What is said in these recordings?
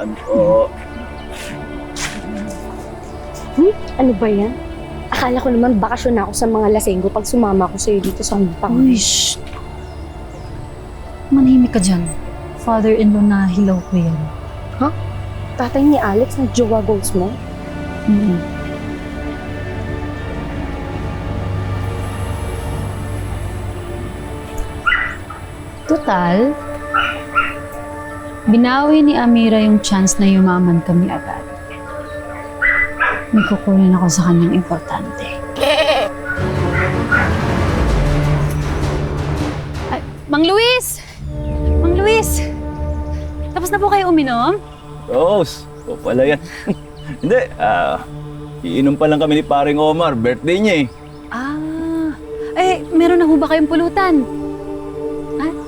Saan po? Ano ba yan? Akala ko naman bakasyon na ako sa mga lasenggo pag sumama ako sa'yo dito sa Humpang. Uy, shh. Manahimik ka dyan. Father-in-law na hilaw ko yan. Tatay ni Alex na jowa goals mo? Total, binawi ni Amira yung chance na yumaman kami agad. May kukunin ako sa kanyang importante. Ay, Mang Luis! Mang Luis! Tapos na po kayo uminom? Rose, o pala yan. Hindi, iinom pa lang kami ni paring Omar. Birthday niya eh. Meron na ho ba kayong pulutan?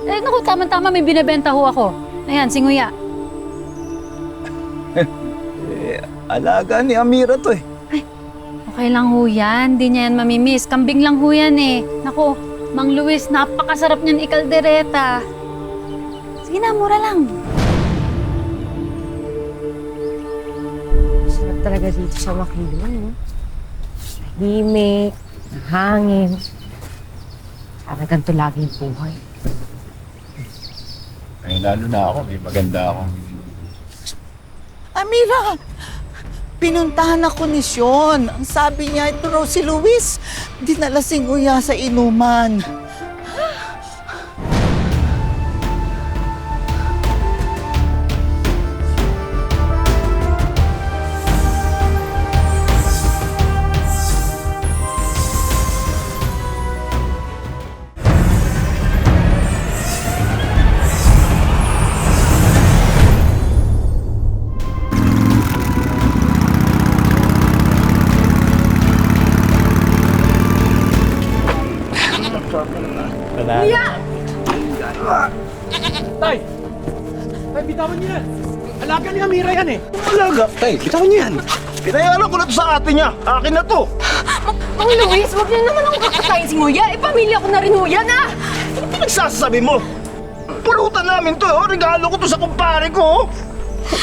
Naku, tama-tama, may binibenta ho ako. Ayan, singuya. Alaga ni Amira to eh. Okay lang ho yan, di niya yan mamimiss. Kambing lang ho yan eh. Naku, Mang Luis, napakasarap niyan ikaldereta. Sige na, mura lang. Sarap talaga dito sa Makiling, no? Tahimik, hangin. Parang ganito lagi yung buhay. Ay, lalo na ako. May maganda akong... Amira, pinuntahan ako ni Sean. Ang sabi niya, ito raw si Luis. Dinala si Nguya sa inuman. Tay! Tay, bitawan niyo yan! Alaga ni Amira yan eh! Alaga? Tay, bitawan niyo yan. Pinayalan ko na to sa ate niya. Akin na to. Mang Luis, wag na naman ako kakatayin si Nguya. Pamilya ko na rin ho yan, Ano pinagsasabi mo? Pulutan namin to. Regalo ko to sa kumpare ko.